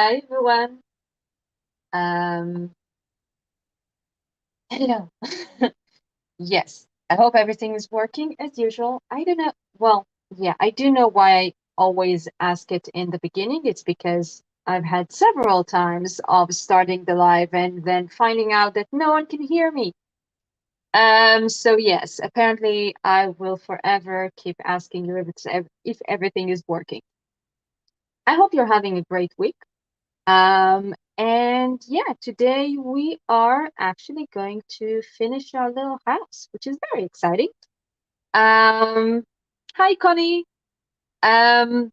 Hi everyone. Um, Hello. Yes, I hope everything is working as usual. I don't know. Well, yeah, I do know why I always ask it in the beginning. It's because I've had several times of starting the live and then finding out that no one can hear me. So yes, apparently I will forever keep asking you if everything is working. I hope you're having a great week. And yeah, today we are actually going to finish our little house, which is very exciting. Um, Hi, Connie. Um,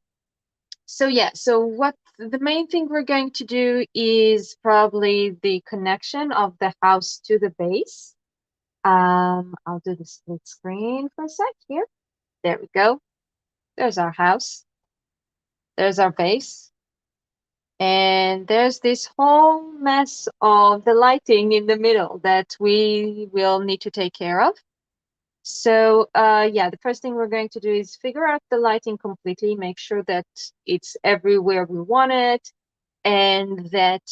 so what the main thing we're going to do is probably the connection of the house to the base. I'll do the split screen for a sec here. There we go. There's our house. There's our base. And there's this whole mess of the lighting in the middle that we will need to take care of. So yeah, the first thing we're going to do is figure out the lighting completely, make sure that it's everywhere we want it, and that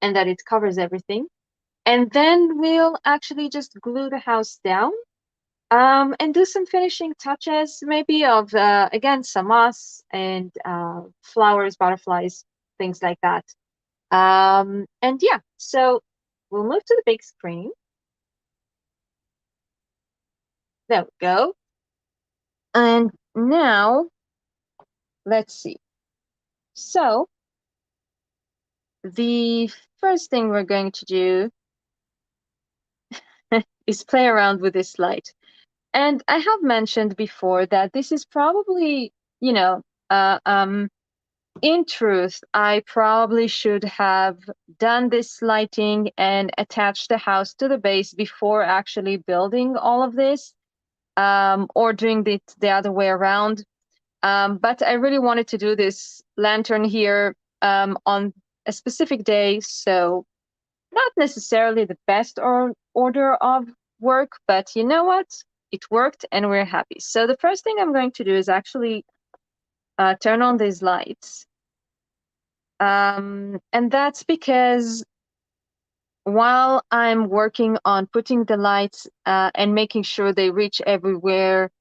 it covers everything. And then we'll actually just glue the house down, and do some finishing touches, maybe of again some moss and flowers, butterflies, things like that. And yeah, so we'll move to the big screen. There we go. And now let's see. So the first thing we're going to do is play around with this light. And I have mentioned before that this is probably, you know, uh, um, in truth, I probably should have done this lighting and attached the house to the base before actually building all of this, or doing it the other way around. But I really wanted to do this lantern here on a specific day, so not necessarily the best order of work, but you know what? It worked and we're happy. So the first thing I'm going to do is actually turn on these lights. And that's because while I'm working on putting the lights and making sure they reach everywhere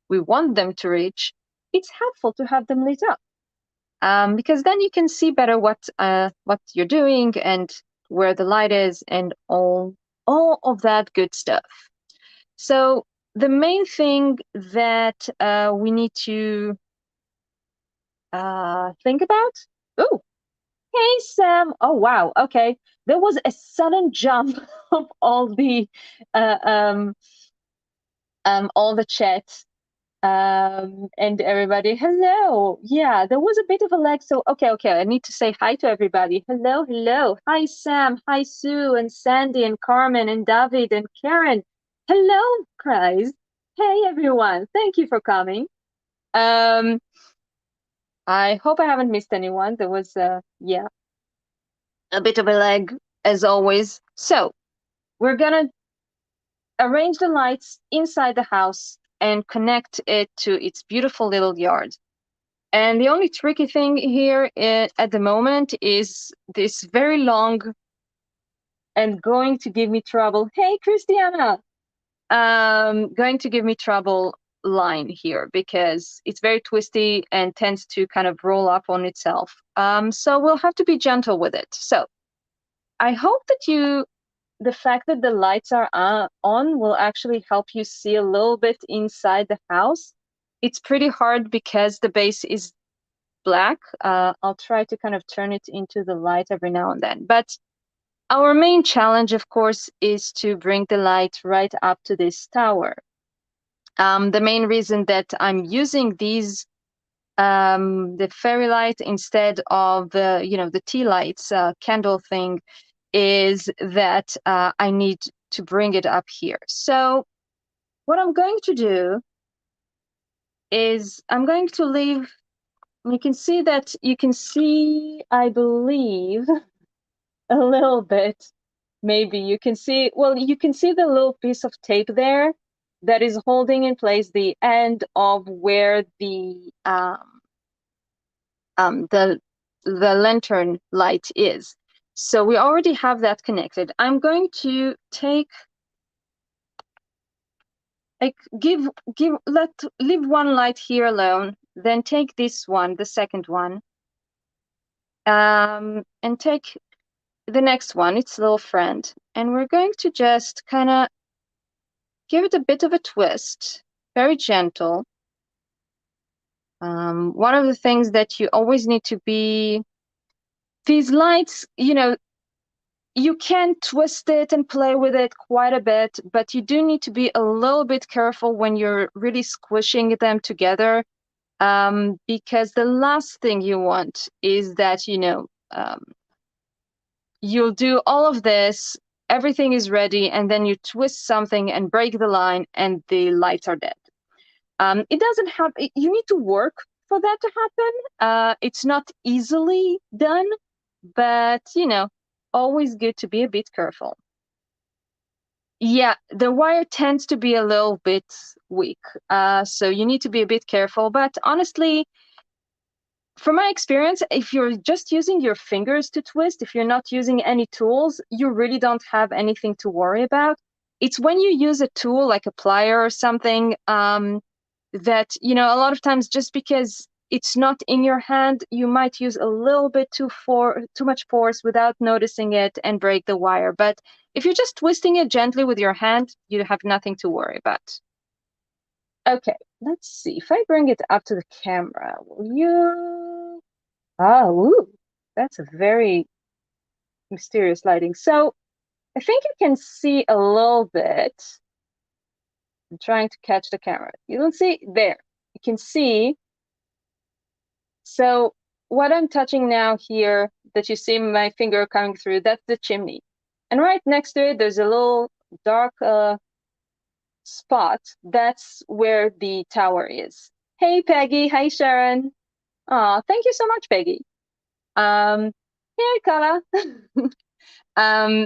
we want them to reach, it's helpful to have them lit up. Because then you can see better what you're doing and where the light is and all of that good stuff. So the main thing that we need to think about. Oh, hey Sam. Oh wow. Okay, there was a sudden jump of uh, um all the chats. And everybody, hello. Yeah, there was a bit of a lag. So, okay. I need to say hi to everybody. Hello. Hi, Sam. Hi, Sue and Sandy and Carmen and David and Karen. Hello, guys. Hey, everyone. Thank you for coming. Um, I hope I haven't missed anyone. There was, yeah, a bit of a lag as always. So, we're gonna arrange the lights inside the house and connect it to its beautiful little yard. And the only tricky thing here at the moment is this very long and going to give me trouble. Hey, Christiana! Going to give me trouble line here because it's very twisty and tends to kind of roll up on itself. So we'll have to be gentle with it. So I hope that the fact that the lights are on will actually help you see a little bit inside the house. It's pretty hard because the base is black. I'll try to kind of turn it into the light every now and then. But our main challenge, of course, is to bring the light right up to this tower. The main reason that I'm using the fairy light instead of the tea lights candle thing, is that I need to bring it up here. So what I'm going to do is I'm going to leave. You can see, I believe, a little bit. Maybe you can see, well, you can see the little piece of tape there that is holding in place the end of where the the lantern light is. So we already have that connected. I'm going to take, like, leave one light here alone, then take this one, the second one, and take the next one, its little friend, and we're going to just kind of give it a bit of a twist, very gentle. One of the things that you always need to be, these lights, you can twist it and play with it quite a bit, but you do need to be a little bit careful when you're really squishing them together, because the last thing you want is that, you'll do all of this, everything is ready, and then you twist something and break the line and the lights are dead. It doesn't have, you need to work for that to happen. It's not easily done, but always good to be a bit careful. Yeah, the wire tends to be a little bit weak, so you need to be a bit careful. But honestly, from my experience, if you're just using your fingers to twist, if you're not using any tools, you really don't have anything to worry about. It's when you use a tool like a plier or something, that, a lot of times, just because it's not in your hand, you might use a little bit too much force without noticing it and break the wire. But if you're just twisting it gently with your hand, you have nothing to worry about. Okay, let's see. If I bring it up to the camera, will you? Oh, ooh, that's a very mysterious lighting. So I think you can see a little bit. I'm trying to catch the camera. You don't see? There. You can see. So what I'm touching now here, that you see my finger coming through, that's the chimney. And right next to it, there's a little dark spot. That's where the tower is. Hey, Peggy. Hi, Sharon. Oh, thank you so much, Peggy. Hey, Kara.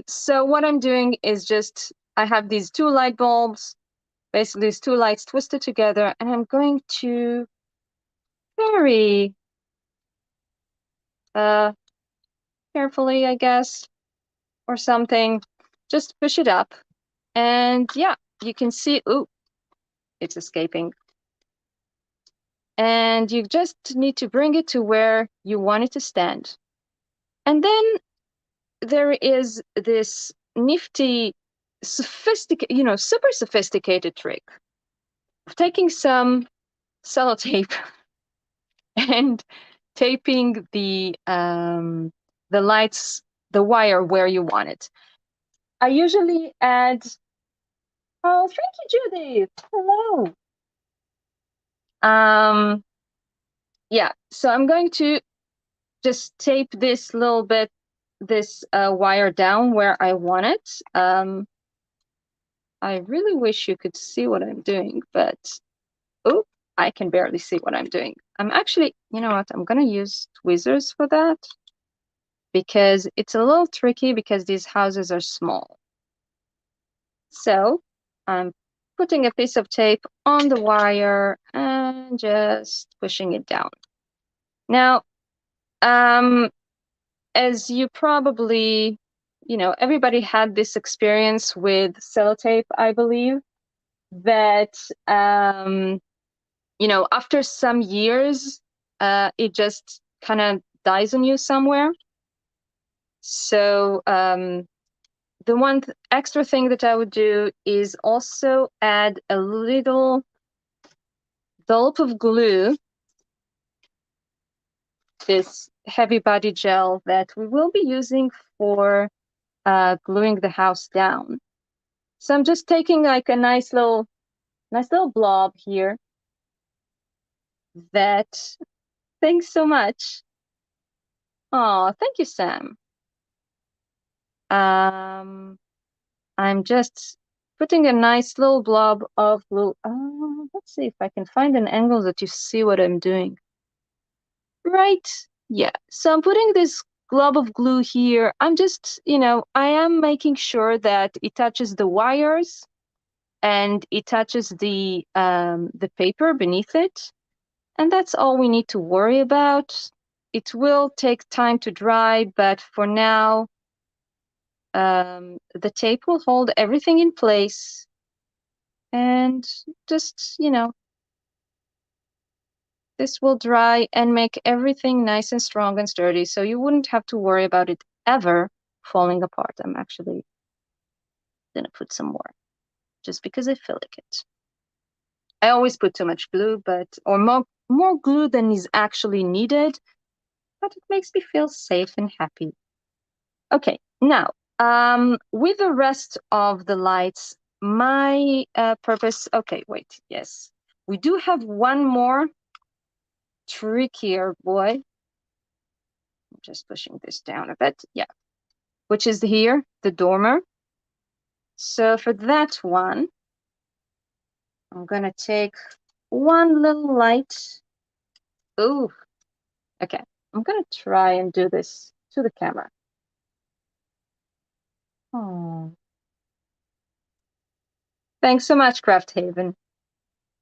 So what I'm doing is just, I have these two light bulbs, basically these two lights twisted together, and I'm going to very carefully, I guess, or something, just push it up. And yeah, you can see, ooh, it's escaping. And you just need to bring it to where you want it to stand. And then there is this nifty, sophisticated, super sophisticated trick of taking some sellotape and taping the lights, the wire where you want it. I usually add, oh, thank you, Judith. Hello. Yeah, so I'm going to just tape this little bit, this wire down where I want it. I really wish you could see what I'm doing, but oh, I can barely see what I'm doing. I'm actually, you know what, I'm gonna use tweezers for that, because it's a little tricky because these houses are small. So I'm putting a piece of tape on the wire and just pushing it down. Now, as you probably, everybody had this experience with sellotape, I believe, that, after some years, it just kind of dies on you somewhere. So the one extra thing that I would do is also add a little dollop of glue, this heavy body gel that we will be using for gluing the house down. So I'm just taking like a nice little blob here. That, thanks so much. Oh, thank you, Sam. I'm just putting a nice little blob of glue. Let's see if I can find an angle that you see what I'm doing. Right, yeah. So I'm putting this glob of glue here. I'm just, I am making sure that it touches the wires and it touches the paper beneath it. And that's all we need to worry about. it will take time to dry, but for now, the tape will hold everything in place. And just, this will dry and make everything nice and strong and sturdy, so you wouldn't have to worry about it ever falling apart. I'm actually gonna put some more, just because I feel like it. I always put too much glue, or more glue than is actually needed, but it makes me feel safe and happy. Okay, now, with the rest of the lights, my purpose, okay, wait, yes. We do have one more trickier boy. I'm just pushing this down a bit, yeah, which is here, the dormer. So for that one, I'm gonna take one little light. Ooh, okay. I'm gonna try and do this to the camera. Oh, thanks so much, Craft Haven.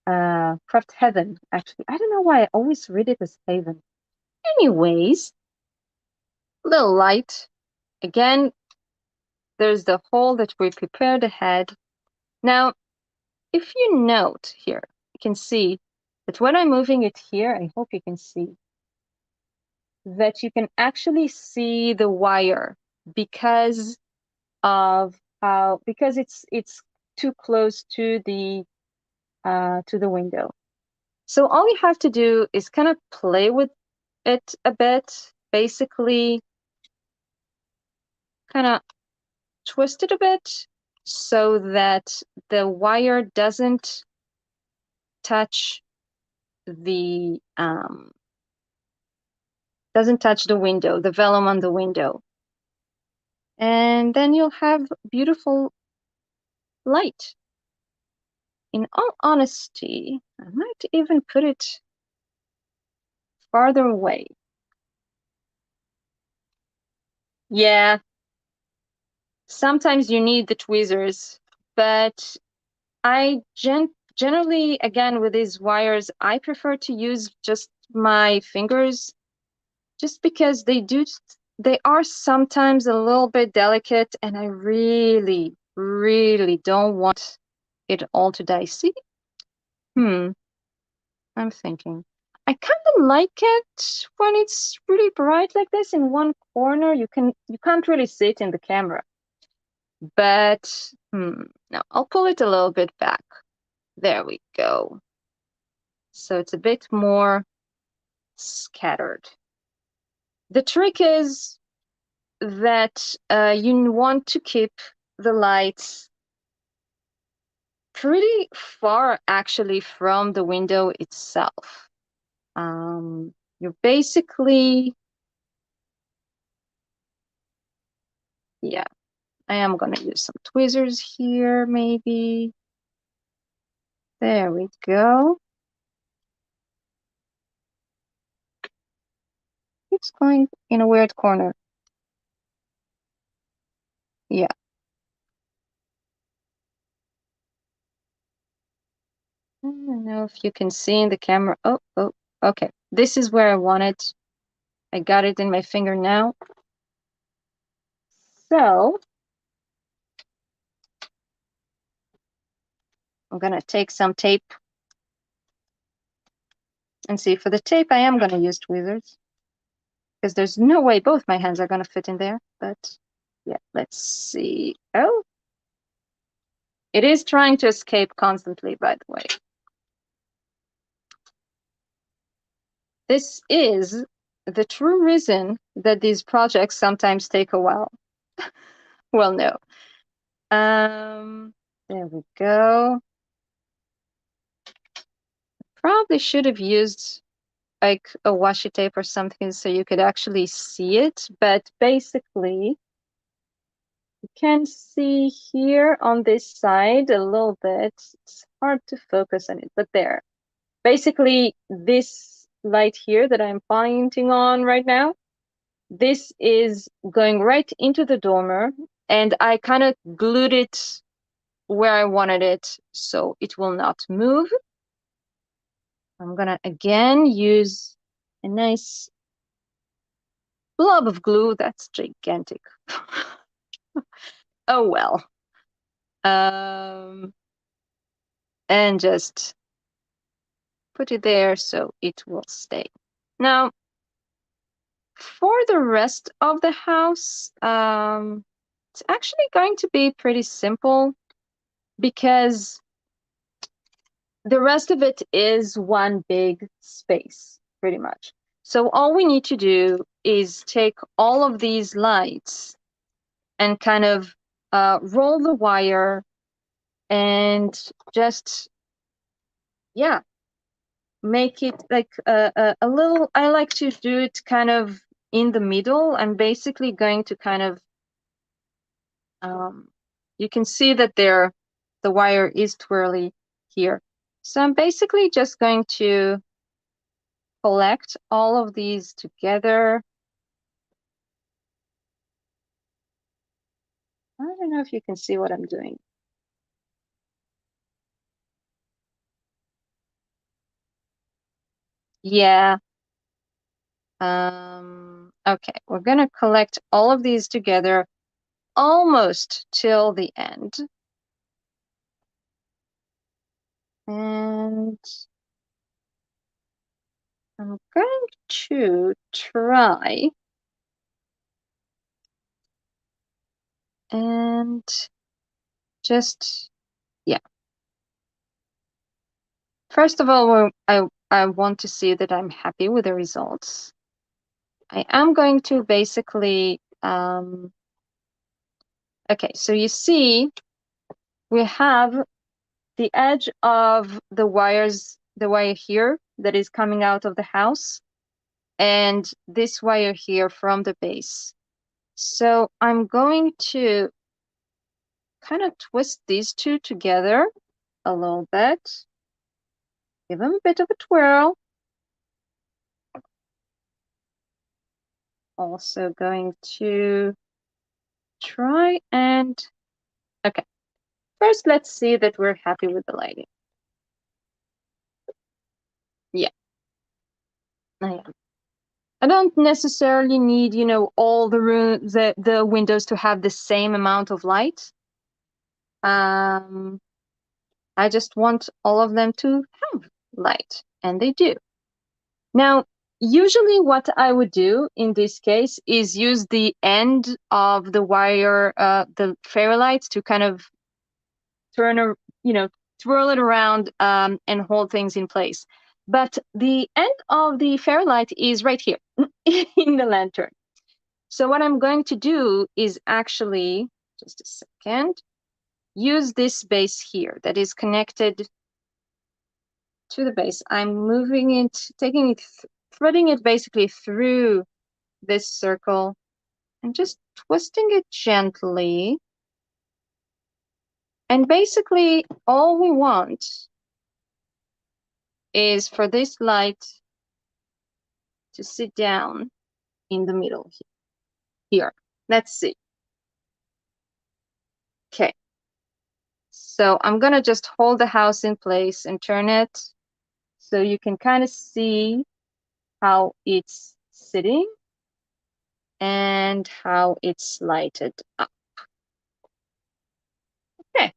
Craft Heaven, actually. I don't know why I always read it as Haven. Anyways, little light. Again, there's the hole that we prepared ahead. Now, if you note here, you can see that when I'm moving it here, I hope you can see that you can actually see the wire because it's too close to the window. So all you have to do is kind of play with it a bit, basically kind of twist it a bit so that the wire doesn't touch the window, the vellum on the window. And then you'll have beautiful light. In all honesty, I might even put it farther away. Yeah, sometimes you need the tweezers, but I generally, again, with these wires, I prefer to use just my fingers, just because they are sometimes a little bit delicate, and I really, really don't want it all to die. See? I'm thinking. I kind of like it when it's really bright like this in one corner. You can't really see it in the camera. But no, I'll pull it a little bit back. There we go. So it's a bit more scattered. The trick is that you want to keep the lights pretty far actually from the window itself. You're basically, yeah, I am gonna use some tweezers here, maybe. There we go. It's going in a weird corner. Yeah. I don't know if you can see in the camera. Oh, okay. This is where I want it. I got it in my finger now. So I'm gonna take some tape and see. For the tape, I am gonna use tweezers because there's no way both my hands are gonna fit in there. But yeah, let's see. Oh, it is trying to escape constantly, by the way. This is the true reason that these projects sometimes take a while. Well, no. There we go. Probably should have used like a washi tape or something so you could actually see it, but basically you can see here on this side a little bit. It's hard to focus on it, but there. Basically, this light here that I'm pointing on right now, this is going right into the dormer, and I kind of glued it where I wanted it so it will not move. I'm gonna again use a nice blob of glue. That's gigantic. Oh well. And just put it there so it will stay. Now, for the rest of the house, it's actually going to be pretty simple because the rest of it is one big space, pretty much. So all we need to do is take all of these lights and kind of roll the wire and just, yeah, make it like a little. I like to do it kind of in the middle. I'm basically going to kind of, you can see that the wire is twirly here. So I'm basically just going to collect all of these together. I don't know if you can see what I'm doing. Yeah. Okay, we're gonna collect all of these together almost till the end. And I'm going to try and just, yeah. First of all, I want to see that I'm happy with the results. I am going to basically, okay, so you see, we have the edge of the wire here that is coming out of the house, and this wire here from the base. So I'm going to kind of twist these two together a little bit, give them a bit of a twirl. Also going to try and, okay, first let's see that we're happy with the lighting. Yeah, I am. I don't necessarily need, you know, all the windows to have the same amount of light. I just want all of them to have light, and they do. Now, usually what I would do in this case is use the end of the wire, the fairy lights, to kind of you know, twirl it around and hold things in place. But the end of the fairy light is right here in the lantern. So what I'm going to do is actually, just a second, use this base here that is connected to the base. I'm moving it, taking it, threading it basically through this circle and just twisting it gently. And basically all we want is for this light to sit down in the middle here. Let's see. Okay. So I'm gonna just hold the house in place and turn it so you can kind of see how it's sitting and how it's lighted up. Okay.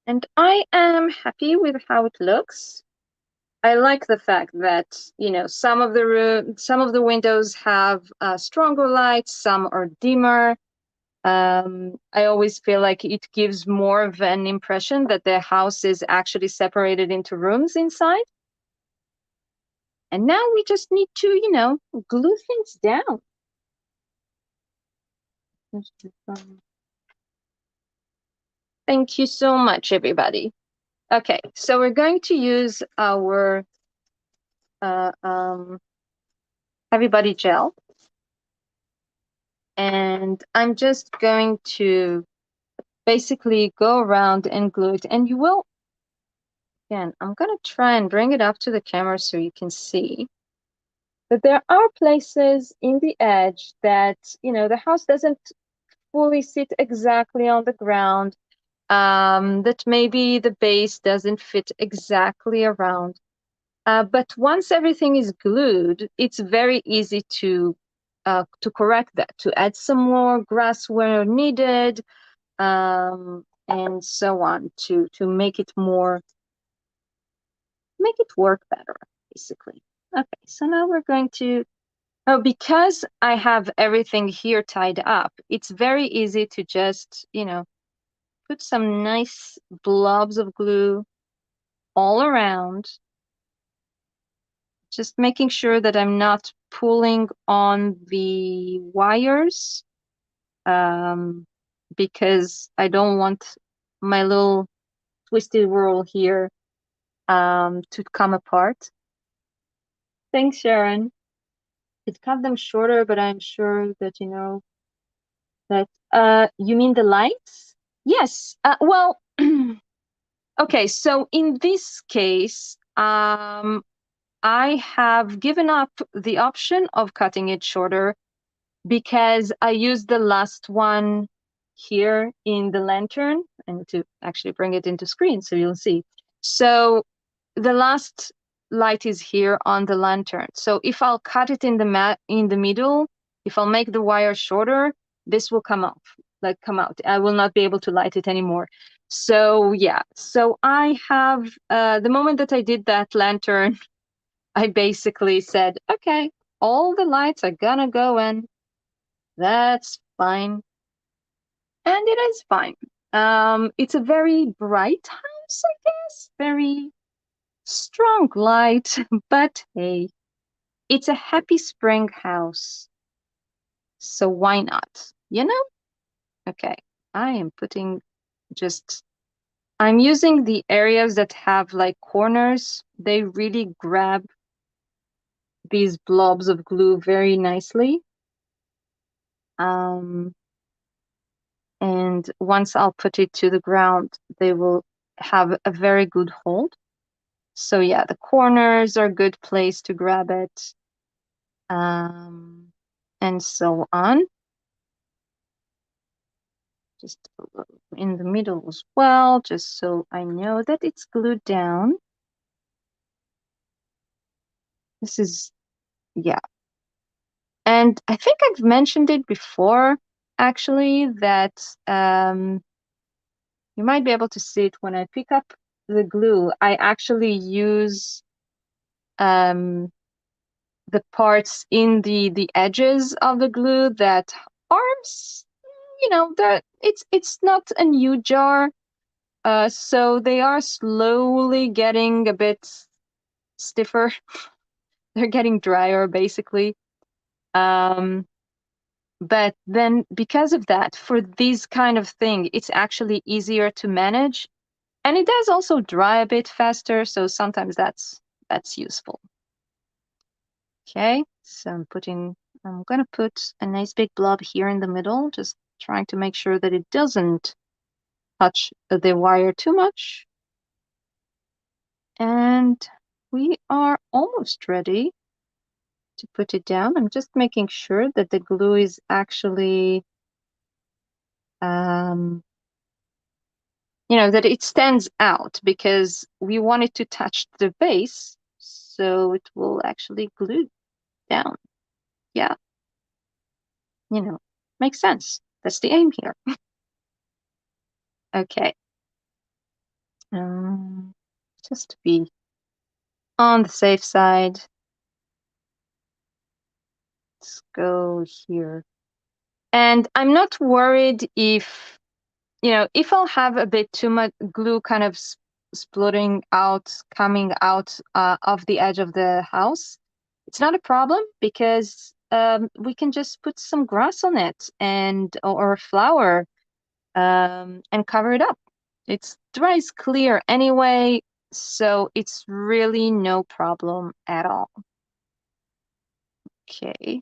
And I am happy with how it looks. I like the fact that, you know, some of the windows have stronger lights, some are dimmer. I always feel like it gives more of an impression that the house is actually separated into rooms inside. And now we just need to, you know, glue things down. Thank you so much, everybody. Okay, so we're going to use our heavy body gel. And I'm just going to basically go around and glue it. And you will, again, I'm going to try and bring it up to the camera so you can see. But there are places in the edge that, you know, the house doesn't fully sit exactly on the ground, that maybe the base doesn't fit exactly around. But once everything is glued, it's very easy to to correct that, to add some more grass where needed, and so on, to make it work better, basically. Okay, so now we're going to, oh, because I have everything here tied up, it's very easy to just, put some nice blobs of glue all around, just making sure that I'm not pulling on the wires, because I don't want my little twisted whirl here to come apart. Thanks, Sharon. It cut them shorter, but I'm sure that you know that. You mean the lights? Yes. Well, okay. So in this case, I have given up the option of cutting it shorter because I used the last one here in the lantern. I need to actually bring it into screen so you'll see. So the last light is here on the lantern. So if I'll cut it in the middle, if I'll make the wire shorter, this will come off, come out. I will not be able to light it anymore. So yeah, so I have, the moment that I did that lantern, I basically said, okay, all the lights are gonna go in. That's fine. And it is fine. It's a very bright house, I guess. Very strong light, but hey, it's a happy spring house. So why not? You know? Okay. I am I'm using the areas that have like corners. They really grab these blobs of glue very nicely. And once I'll put it to the ground, they will have a very good hold. So yeah, the corners are a good place to grab it, and so on. Just in the middle as well, just so I know that it's glued down. This is, yeah. And I think I've mentioned it before, actually, that you might be able to see it when I pick up the glue. I actually use the parts in the edges of the glue that arms, that it's not a new jar, so they are slowly getting a bit stiffer. They're getting drier, basically. But then because of that, for this kind of thing, it's actually easier to manage, and it does also dry a bit faster, so sometimes that's useful. Okay, so I'm gonna put a nice big blob here in the middle, just trying to make sure that it doesn't touch the wire too much. And we are almost ready to put it down. I'm just making sure that the glue is actually, that it stands out, because we want it to touch the base, so it will actually glue down. Yeah, makes sense. That's the aim here. Okay. Just to be on the safe side, let's go here. And I'm not worried if I'll have a bit too much glue kind of splitting out, coming out of the edge of the house. It's not a problem, because we can just put some grass on it or a flower, and cover it up. It dries clear anyway, so it's really no problem at all. Okay.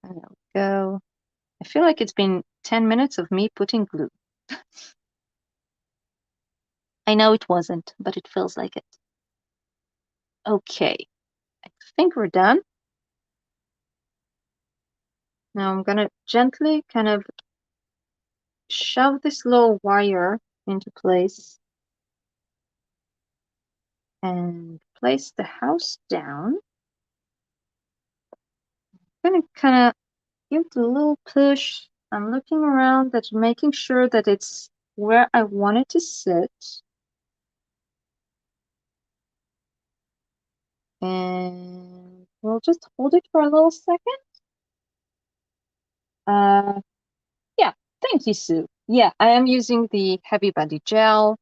There we go. I feel like it's been 10 minutes of me putting glue. I know it wasn't, but it feels like it. Okay, I think we're done. Now I'm gonna gently kind of shove this little wire into place and place the house down. gonna kind of give it a little push. I'm looking around, that making sure that it's where I want it to sit. And we'll just hold it for a little second. Yeah, thank you, Sue. Yeah, I am using the Heavy Body Gel.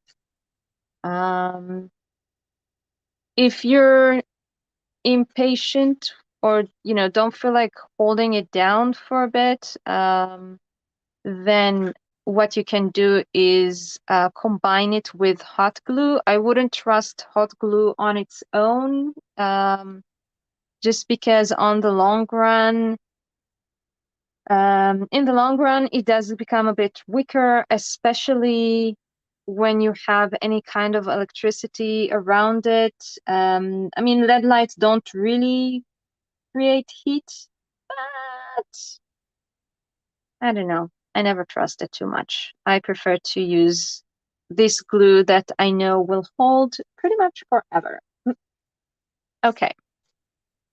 If you're impatient or don't feel like holding it down for a bit, then what you can do is combine it with hot glue. I wouldn't trust hot glue on its own, just because in the long run, it does become a bit weaker, especially when you have any kind of electricity around it. I mean, LED lights don't really create heat, but I don't know. I never trust it too much. I prefer to use this glue that I know will hold pretty much forever. Okay,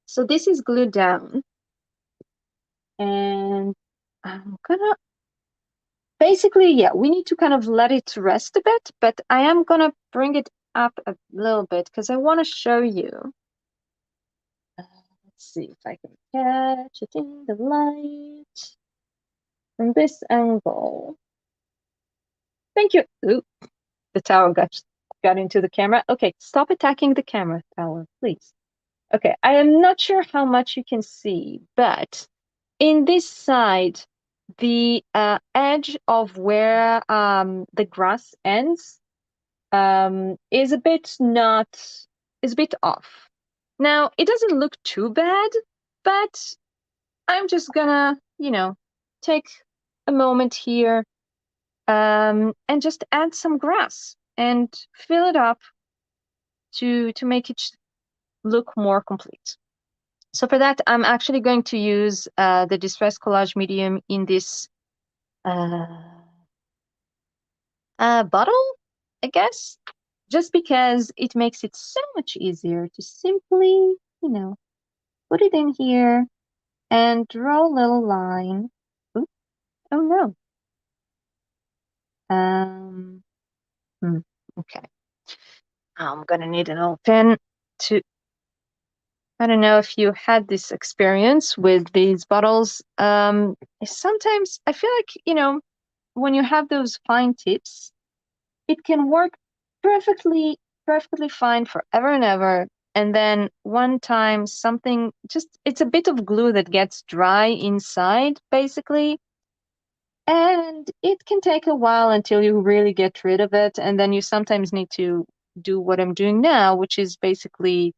so this is glued down, and I'm gonna basically, yeah, we need to kind of let it rest a bit, but I am gonna bring it up a little bit because I want to show you. Let's see if I can catch it in the light from this angle. Thank you. Ooh, the tower got into the camera. Okay, stop attacking the camera, tower, please. Okay, I am not sure how much you can see, but in this side, the edge of where the grass ends is a bit off. Now, it doesn't look too bad, but I'm just gonna, take a moment here and just add some grass and fill it up to make it look more complete. So for that, I'm actually going to use the Distress Collage medium in this bottle, I guess, just because it makes it so much easier to simply, put it in here and draw a little line. Ooh, oh no. Um, okay. I'm gonna need an old pen to, I don't know if you had this experience with these bottles. Sometimes I feel like, when you have those fine tips, it can work perfectly, perfectly fine forever and ever. And then one time it's a bit of glue that gets dry inside, basically. And it can take a while until you really get rid of it. And then you sometimes need to do what I'm doing now, which is basically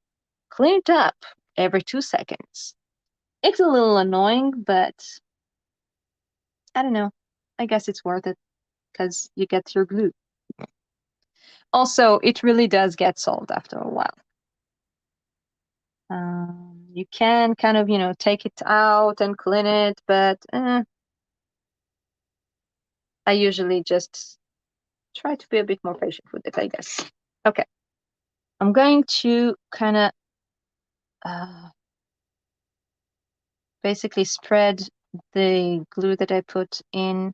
clean it up every 2 seconds. It's a little annoying, but I don't know. I guess it's worth it because you get your glue. Also, it really does get sold after a while. You can kind of, take it out and clean it, but I usually just try to be a bit more patient with it, I guess. Okay, I'm going to kind of basically spread the glue that I put in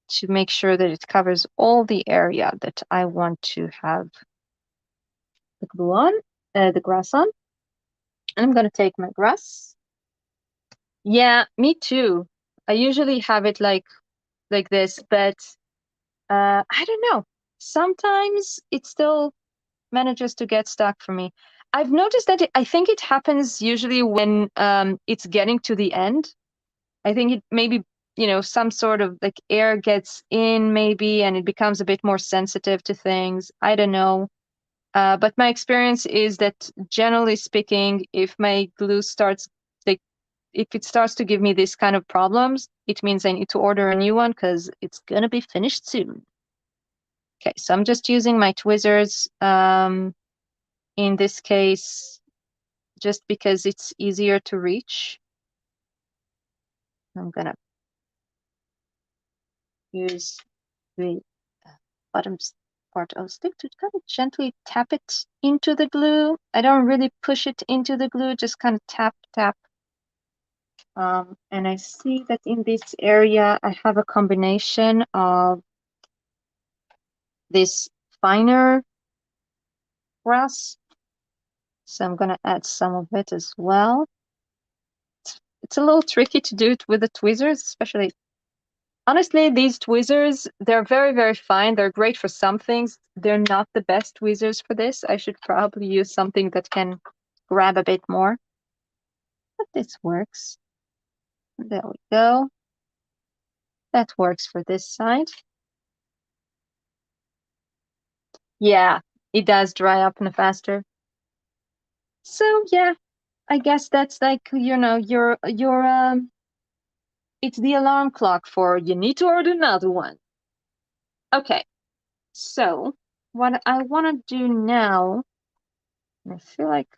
to make sure that it covers all the area that I want to have the glue on, the grass on. And I'm going to take my grass. Yeah, me too. I usually have it like this, but I don't know. Sometimes it still manages to get stuck for me. I've noticed that I think it happens usually when it's getting to the end. I think it maybe, some sort of like air gets in maybe, and it becomes a bit more sensitive to things. I don't know. But my experience is that generally speaking, if my glue starts, like, if it starts to give me this kind of problems, it means I need to order a new one because it's gonna be finished soon. Okay, so I'm just using my tweezers in this case, just because it's easier to reach. I'm gonna use the bottom part of the stick to kind of gently tap it into the glue. I don't really push it into the glue, just kind of tap, tap. And I see that in this area, I have a combination of this finer grass. So I'm going to add some of it as well. It's a little tricky to do it with the tweezers, especially. Honestly, these tweezers, they're very, very fine. They're great for some things. They're not the best tweezers for this. I should probably use something that can grab a bit more. But this works. There we go. That works for this side. Yeah, it does dry up no faster. So yeah, I guess that's like, your it's the alarm clock for you need to order another one. Okay, so what I want to do now, I feel like,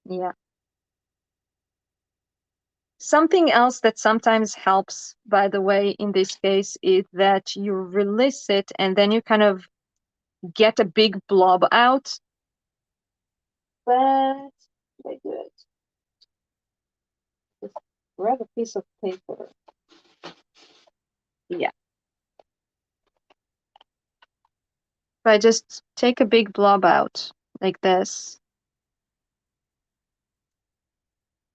yeah. Something else that sometimes helps, by the way, in this case, is that you release it and then you kind of get a big blob out. But I do it. Just grab a piece of paper. Yeah. If I just take a big blob out like this,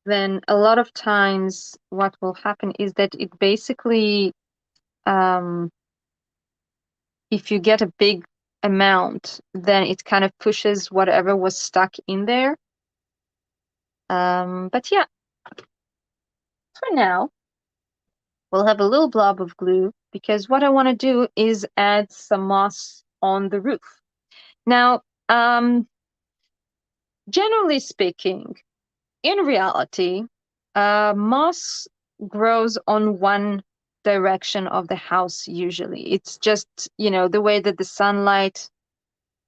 then a lot of times what will happen is that it basically, if you get a big amount, then it kind of pushes whatever was stuck in there. But yeah, for now, we'll have a little blob of glue because what I want to do is add some moss on the roof. Now, generally speaking, in reality, moss grows on one direction of the house usually. It's just, the way that the sunlight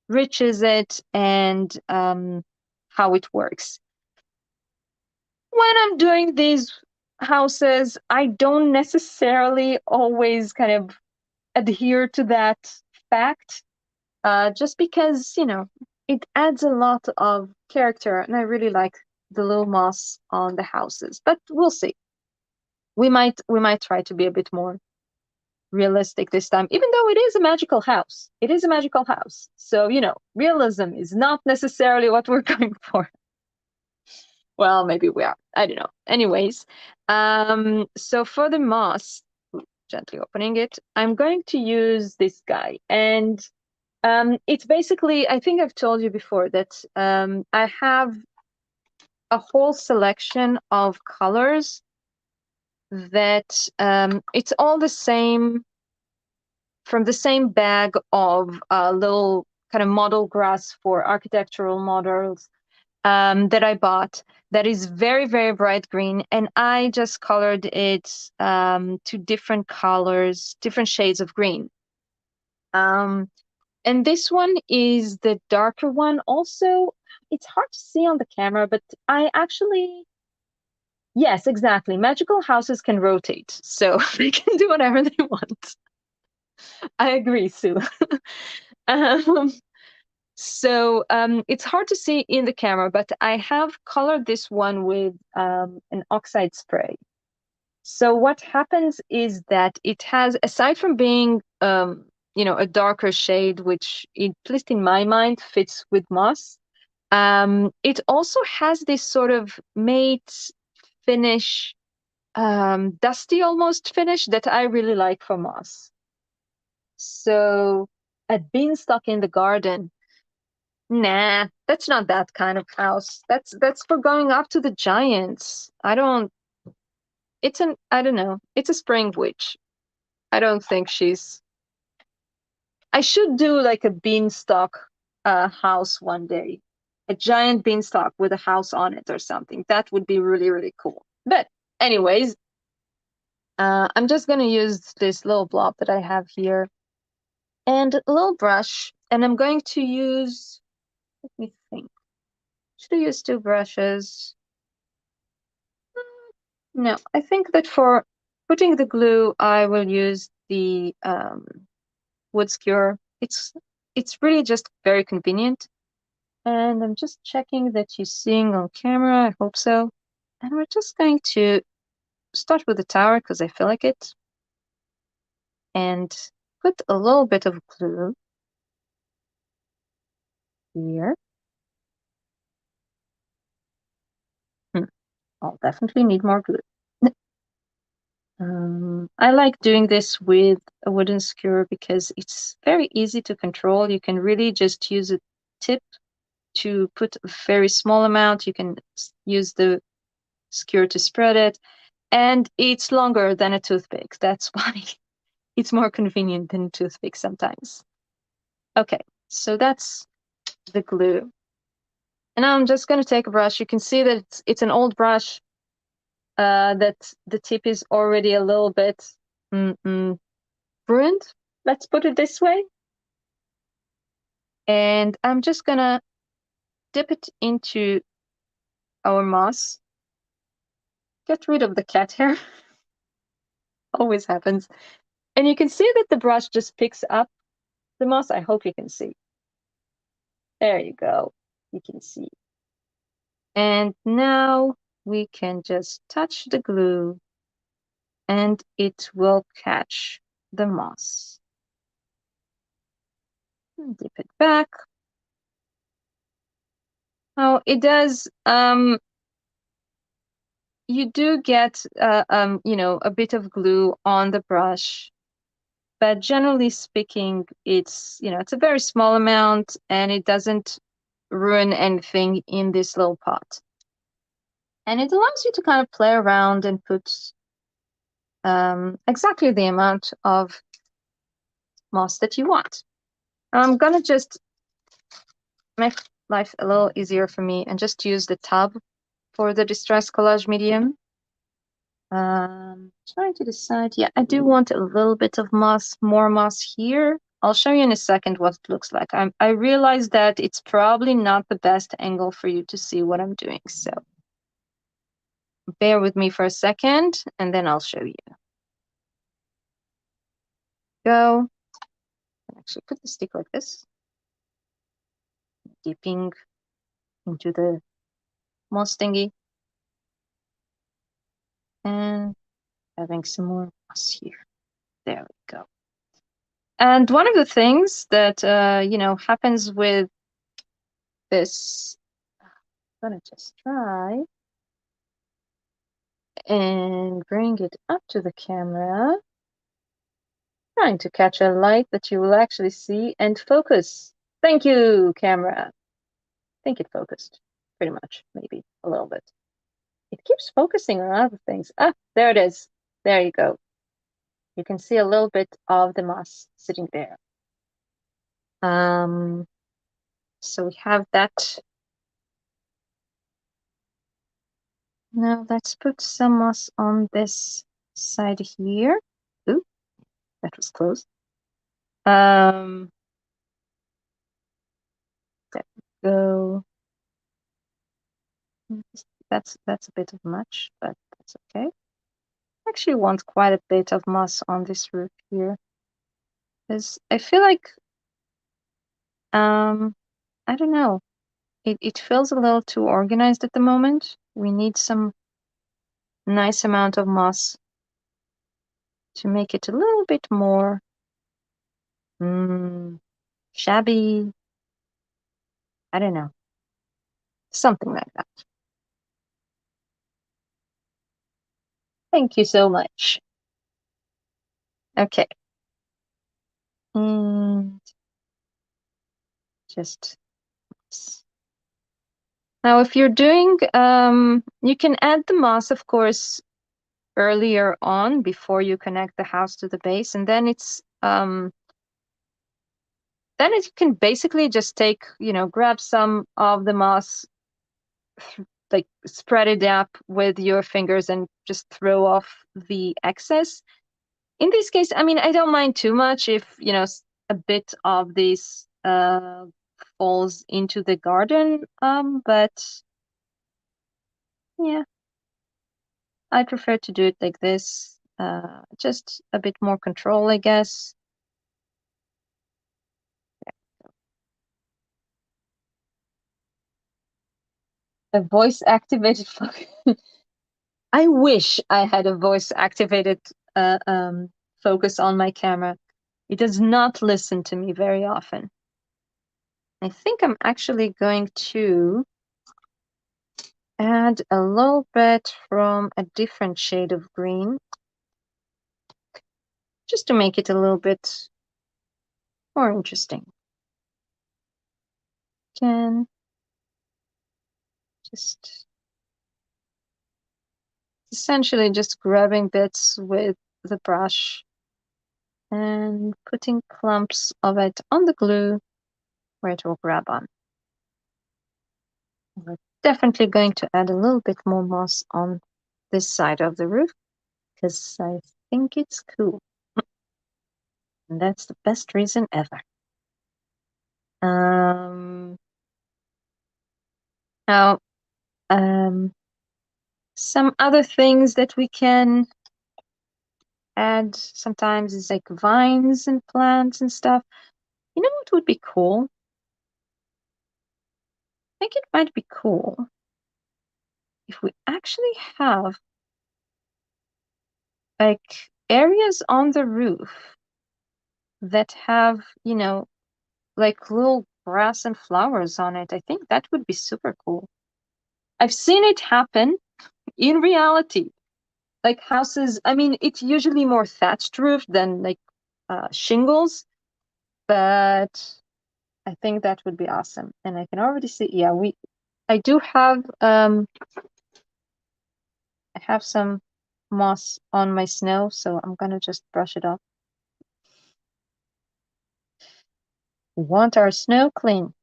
reaches it and how it works. When I'm doing these houses, I don't necessarily always kind of adhere to that fact, just because, it adds a lot of character, and I really like the little moss on the houses. But we'll see. We might try to be a bit more realistic this time, even though it is a magical house. It is a magical house. So, realism is not necessarily what we're going for. Well, maybe we are. I don't know. Anyways, so for the moss, gently opening it, I'm going to use this guy. And it's basically, I think I've told you before that I have a whole selection of colors that it's all the same, from the same bag of little kind of model grass for architectural models that I bought, that is very, very bright green. And I just colored it to different colors, different shades of green. And this one is the darker one. Also, it's hard to see on the camera, but I actually, yes, exactly. Magical houses can rotate, so they can do whatever they want. I agree, Sue. um, so it's hard to see in the camera, but I have colored this one with an oxide spray. So what happens is that it has, aside from being, a darker shade, which, at least in my mind, fits with moss, it also has this sort of matte finish, dusty almost finish that I really like for moss. So a beanstalk in the garden, nah, that's not that kind of house. That's for going up to the giants. I don't know. It's a spring witch. I don't think I should do like a beanstalk house one day. A giant beanstalk with a house on it or something. That would be really, really cool. But anyways, I'm just gonna use this little blob that I have here and a little brush, and I'm going to use, let me think. Should I use two brushes? No, I think that for putting the glue, I will use the wood skewer. It's really just very convenient. And I'm just checking that you're seeing on camera. I hope so. And we're just going to start with the tower because I feel like it. And put a little bit of glue here. I'll definitely need more glue. I like doing this with a wooden skewer because it's very easy to control. You can really just use a tip to put a very small amount. You can use the skewer to spread it, and it's longer than a toothpick. That's why it's more convenient than a toothpick sometimes. Okay, so that's the glue. And now I'm just going to take a brush. You can see that it's an old brush, that the tip is already a little bit ruined, let's put it this way. And I'm just going to dip it into our moss. Get rid of the cat hair. Always happens. And you can see that the brush just picks up the moss. I hope you can see. There you go. You can see. And now we can just touch the glue and it will catch the moss. Dip it back. Oh, it does, you do get, a bit of glue on the brush, but generally speaking, it's a very small amount and it doesn't ruin anything in this little pot. And it allows you to kind of play around and put exactly the amount of moss that you want. I'm gonna just make life a little easier for me and just use the tub for the distress collage medium. Trying to decide. Yeah, I do want a little bit of moss, more moss here. I'll show you in a second what it looks like. I realize that it's probably not the best angle for you to see what I'm doing, so bear with me for a second and then I'll show you. Go. Actually put the stick like this, dipping into the moss thingy and having some more moss here. There we go. And one of the things that happens with this, I'm gonna just try and bring it up to the camera, trying to catch a light that you will actually see and focus. Thank you, camera. I think it focused pretty much, maybe a little bit. It keeps focusing on other things. Ah, there it is. There you go. You can see a little bit of the moss sitting there. So we have that. Now let's put some moss on this side here. Ooh, that was close. There we go. That's a bit of much, but that's okay. I actually want quite a bit of moss on this roof here, because I feel like I don't know. It feels a little too organized at the moment. We need some nice amount of moss to make it a little bit more shabby. I don't know. Something like that. Thank you so much. Okay. And just now, if you're doing, you can add the moss, of course, earlier on before you connect the house to the base, and then then it can basically just take, grab some of the moss, like spread it up with your fingers and just throw off the excess. In this case, I mean, I don't mind too much if, a bit of this falls into the garden, but yeah, I prefer to do it like this. Just a bit more control, I guess. A voice activated I wish I had a voice activated focus on my camera. It does not listen to me very often. I think I'm actually going to add a little bit from a different shade of green, just to make it a little bit more interesting. Can just essentially just grabbing bits with the brush and putting clumps of it on the glue where it will grab on. We're definitely going to add a little bit more moss on this side of the roof because I think it's cool. And that's the best reason ever. Now, some other things that we can add sometimes is like vines and plants and stuff. You know what would be cool? I think it might be cool if we actually have like areas on the roof that have, you know, like little grass and flowers on it. I think that would be super cool. I've seen it happen in reality. Like houses, I mean, it's usually more thatched roof than like shingles, but I think that would be awesome. And I can already see, yeah, I do have, I have some moss on my snow, so I'm gonna just brush it off. We want our snow clean.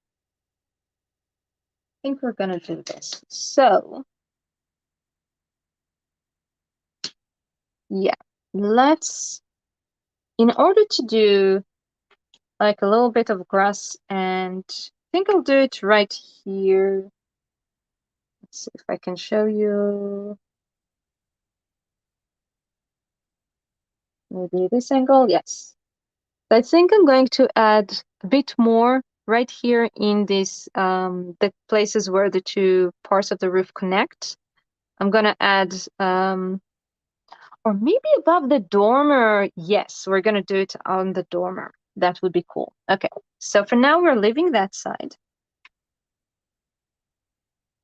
I think we're gonna do this. So, yeah, in order to do like a little bit of grass, and I think I'll do it right here. Let's see if I can show you. Maybe this angle, yes. I think I'm going to add a bit more right here in this, the places where the two parts of the roof connect. I'm gonna add, or maybe above the dormer. Yes, we're gonna do it on the dormer. That would be cool. Okay, so for now we're leaving that side.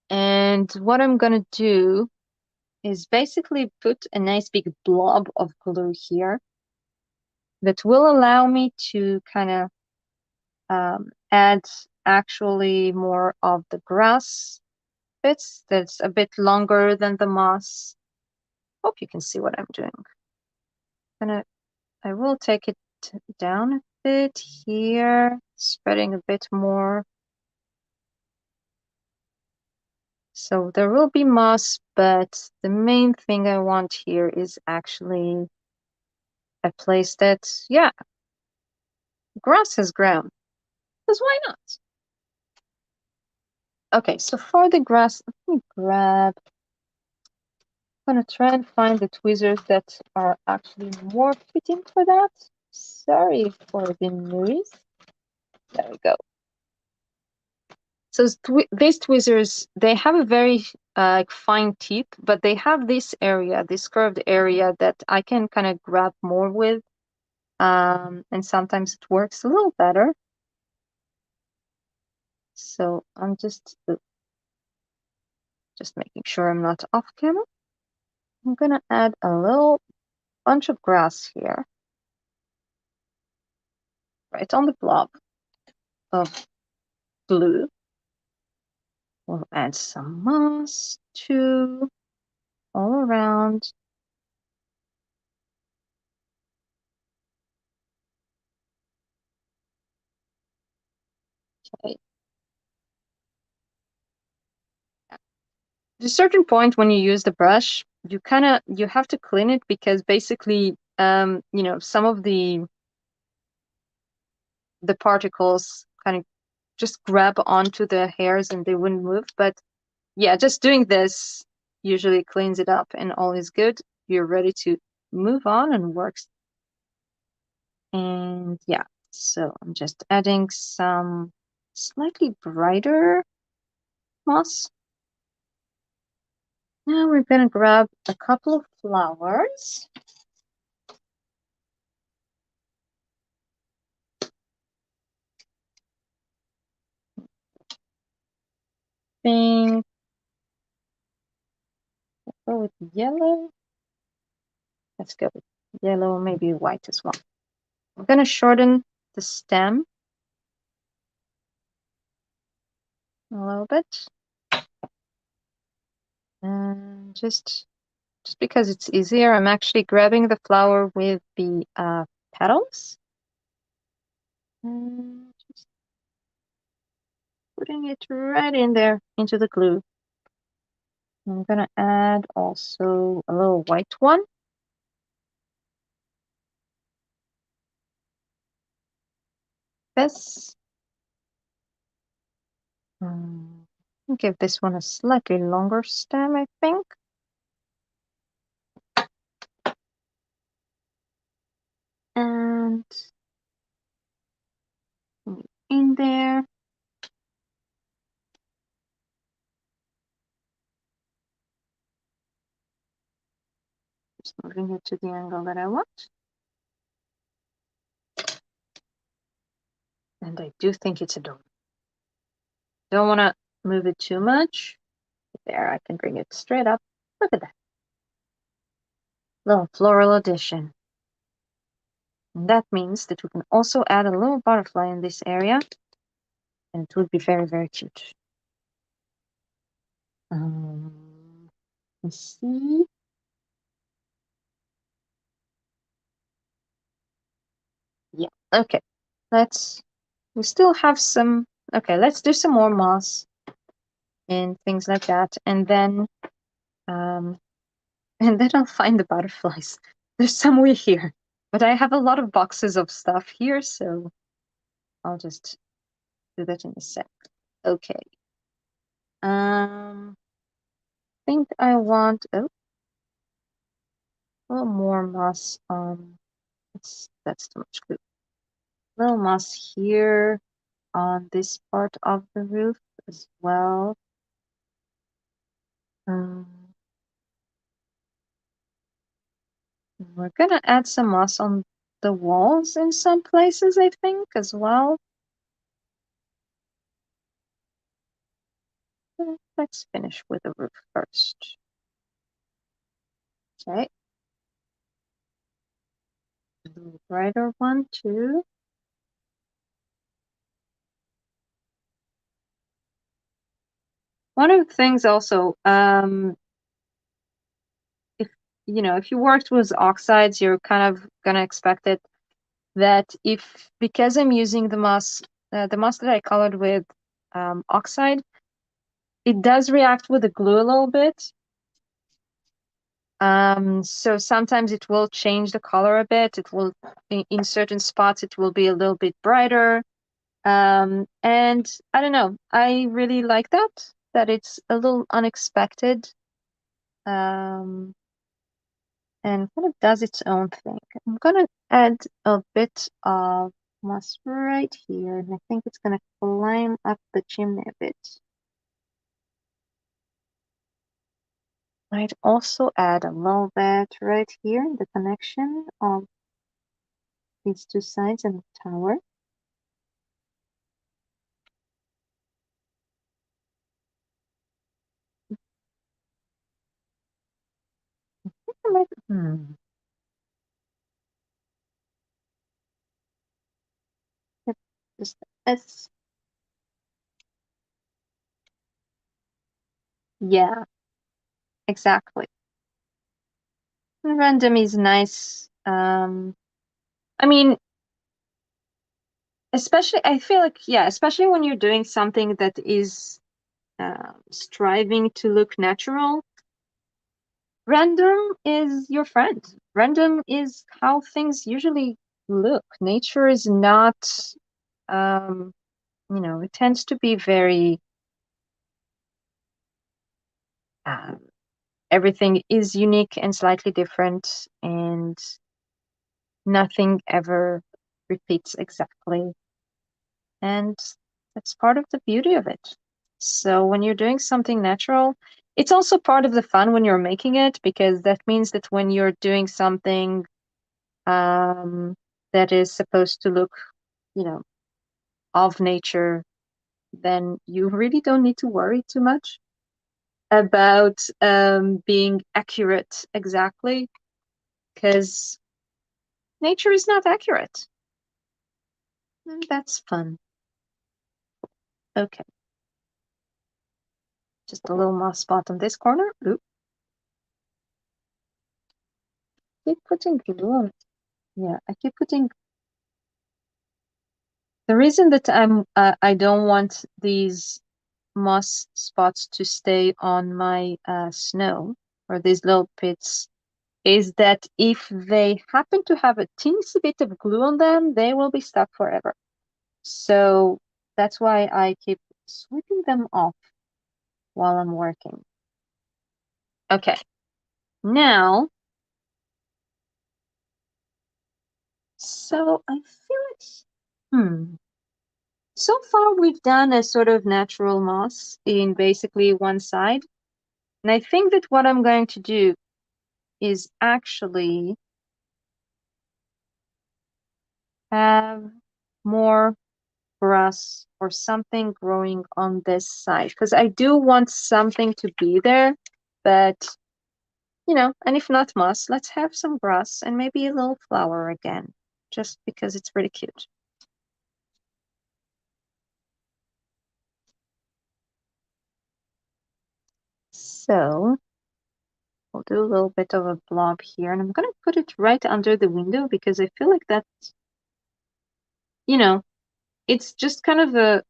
And what I'm gonna do is basically put a nice big blob of glue here that will allow me to kind of add actually more of the grass bits that's a bit longer than the moss. Hope you can see what I'm doing. I will take it down a bit here, spreading a bit more. So there will be moss, but the main thing I want here is actually a place that, yeah, grass has grown. Because why not? Okay, so for the grass, let me grab. I'm gonna try and find the tweezers that are actually more fitting for that. Sorry for the noise. There we go. So these tweezers, they have a very fine tip, but they have this area, this curved area that I can kind of grab more with. And sometimes it works a little better. So I'm just making sure I'm not off camera. I'm gonna add a little bunch of grass here, right on the blob of blue. We'll add some moss too, all around. Okay. At a certain point when you use the brush, you have to clean it because basically, you know, some of the particles kind of just grab onto the hairs and they wouldn't move. But yeah, just doing this usually cleans it up and all is good. You're ready to move on and works. And yeah, so I'm just adding some slightly brighter moss. Now we're gonna grab a couple of flowers. Pink. Go with yellow. Let's go with yellow, maybe white as well. I'm gonna shorten the stem a little bit. And just because it's easier, I'm actually grabbing the flower with the petals. And just putting it right in there into the glue. I'm gonna add also a little white one. This. Give this one a slightly longer stem, I think. And in there. Just moving it to the angle that I want. And I do think it's adorable. Don't want to move it too much. There, I can bring it straight up. Look at that. Little floral addition. And that means that we can also add a little butterfly in this area. And it would be very, very cute. Let's see. Yeah, okay. We still have some, okay, let's do some more moss and things like that. And then I'll find the butterflies. There's somewhere here, but I have a lot of boxes of stuff here, so I'll just do that in a sec. Okay. I think I want a little more moss on. That's too much glue. A little moss here on this part of the roof as well. We're gonna add some moss on the walls in some places, I think, as well. Let's finish with the roof first. Okay. A little brighter one too. One of the things also, if you worked with oxides, you're kind of gonna expect it that because I'm using the moss that I colored with oxide, it does react with the glue a little bit. So sometimes it will change the color a bit. It will, in certain spots, it will be a little bit brighter. And I don't know, I really like that it's a little unexpected. And kind of does its own thing. I'm gonna add a bit of moss right here, and I think it's gonna climb up the chimney a bit. I'd also add a little bit right here in the connection of these two sides and the tower. Just as yeah, exactly. Random is nice. I mean, especially I feel like, yeah, especially when you're doing something that is striving to look natural, random is your friend. Random is how things usually look. Nature is not, it tends to be very, everything is unique and slightly different, and nothing ever repeats exactly. And that's part of the beauty of it. So when you're doing something natural, It's also part of the fun when you're making it, because that means that when you're doing something that is supposed to look, you know, of nature, then you really don't need to worry too much about being accurate exactly, because nature is not accurate. And that's fun. Okay, just a little moss spot on this corner. Oop, keep putting glue on. Yeah, I keep putting. The reason that I don't want these moss spots to stay on my snow, or these little pits, is that if they happen to have a teensy bit of glue on them, they will be stuck forever. So that's why I keep sweeping them off while I'm working. Okay, now, so I feel like, so far we've done a sort of natural moss in basically one side. And I think that what I'm going to do is actually have more grass or something growing on this side, because I do want something to be there, but you know, and if not moss, let's have some grass and maybe a little flower again, just because it's pretty cute. So I'll do a little bit of a blob here, and I'm gonna put it right under the window because I feel like that's, you know, it's just kind of a,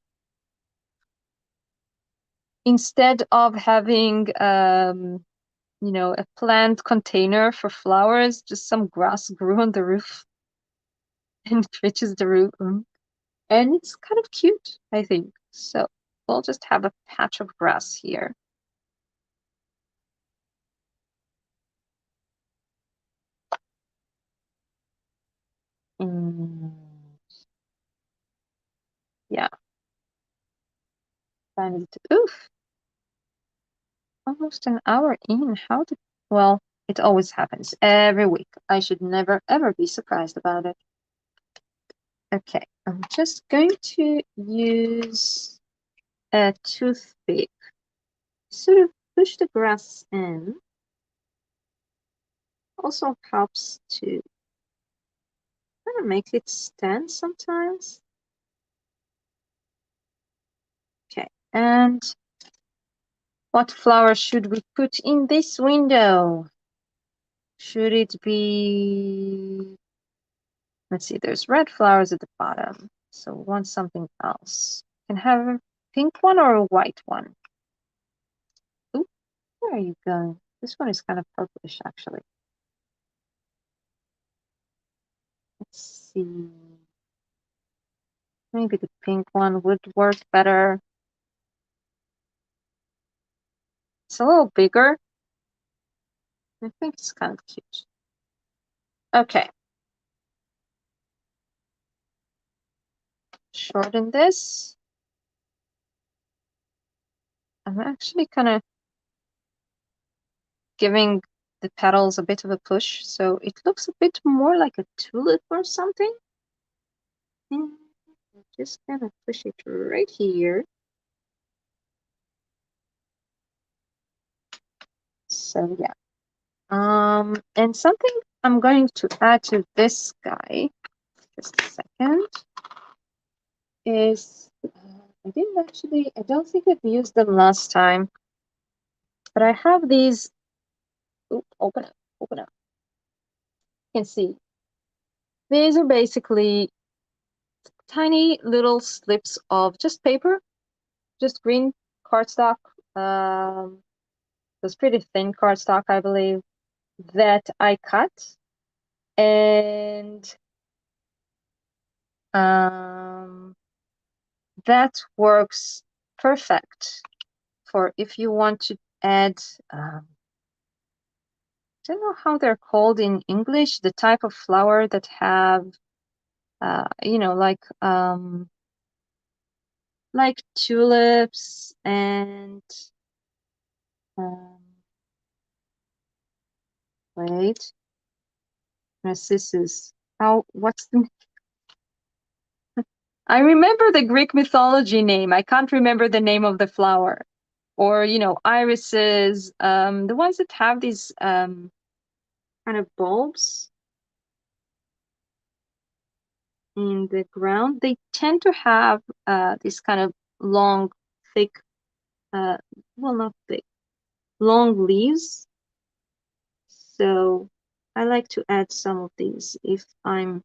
instead of having you know, a plant container for flowers, just some grass grew on the roof and it reaches the roof. And it's kind of cute, I think. So we'll just have a patch of grass here. Mm, yeah. Oof, almost an hour in. How did, well, it always happens every week. I should never ever be surprised about it. Okay, I'm just going to use a toothpick, sort of push the grass in. Also helps to kind of make it stand sometimes. Okay, and what flower should we put in this window? Should it be, let's see, there's red flowers at the bottom, so we want something else. Can have a pink one or a white one. Ooh, where are you going? This one is kind of purplish, actually. Let's see. Maybe the pink one would work better. It's a little bigger. I think it's kind of cute. Okay. Shorten this. I'm actually kind of giving the petals a bit of a push, so it looks a bit more like a tulip or something. And I'm just gonna push it right here. So yeah. And something I'm going to add to this guy, just a second, is I don't think I've used them last time, but I have these. Oop, open up, open up. You can see these are basically tiny little slips of just paper, just green cardstock. It was pretty thin cardstock, I believe, that I cut, and that works perfect for if you want to add, I don't know how they're called in English, the type of flower that have, you know, like tulips and Um, wait. Narcissus. How, what's the, I remember the Greek mythology name. I can't remember the name of the flower. Or, irises, the ones that have these kind of bulbs in the ground, they tend to have this kind of long, thick, well, not thick, long leaves. So I like to add some of these if this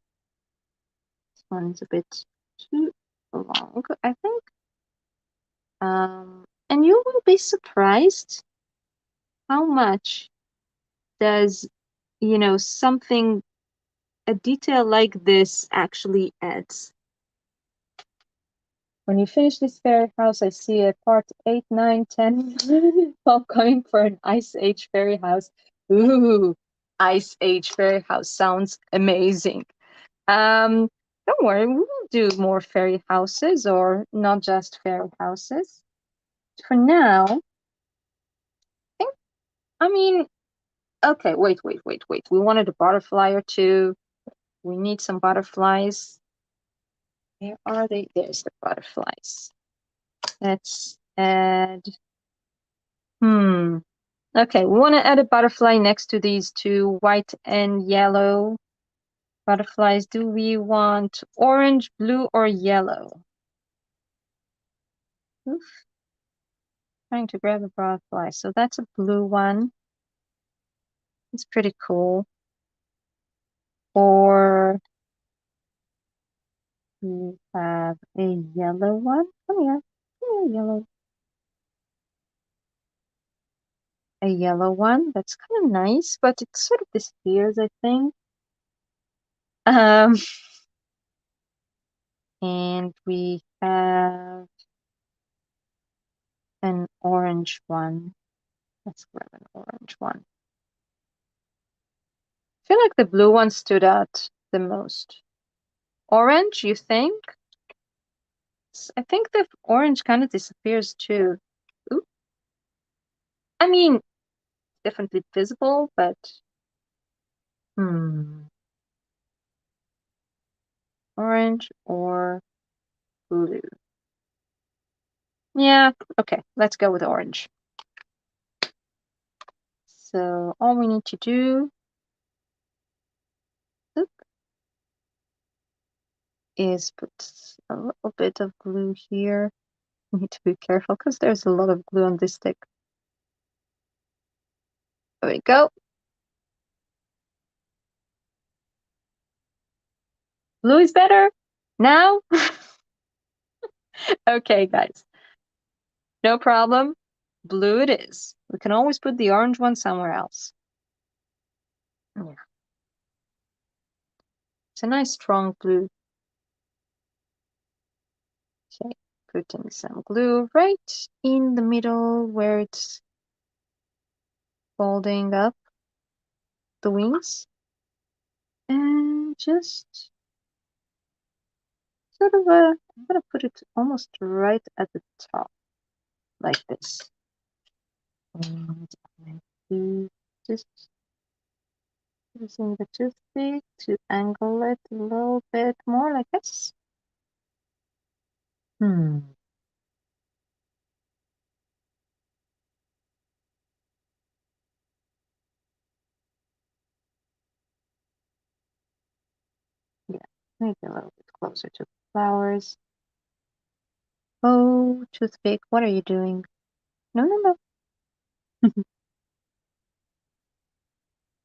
one's a bit too long, I think. And you will be surprised how much does, something, a detail like this actually adds. When you finish this fairy house, I see a part 8, 9, 10 going for an Ice Age fairy house. Ooh, Ice Age fairy house sounds amazing. Don't worry, we will do more fairy houses, or not just fairy houses. For now, I mean, okay, wait. We wanted a butterfly or two. We need some butterflies. Where are they? There's the butterflies. Let's add, okay, we want to add a butterfly next to these two white and yellow butterflies. Do we want orange, blue, or yellow? Oof. Trying to grab a butterfly. So that's a blue one. It's pretty cool. Or we have a yellow one. Come here. Come here, yellow. A yellow one. That's kind of nice, but it sort of disappears, I think. And we have an orange one. Let's grab an orange one. I feel like the blue one stood out the most. Orange, you think? I think the orange kind of disappears too. Ooh. I mean, definitely visible, but orange or blue? Yeah, okay, let's go with orange. So all we need to do is put a little bit of glue here. We need to be careful because there's a lot of glue on this stick. There we go. Blue is better now. Okay, guys, no problem. Blue it is. We can always put the orange one somewhere else. Yeah. It's a nice strong blue. Okay, putting some glue right in the middle where it's folding up the wings. And just sort of I'm gonna put it almost right at the top, like this. And I do just using the toothpick to angle it a little bit more like this. Yeah, maybe a little bit closer to the flowers. Oh, toothpick, what are you doing? No, no, no.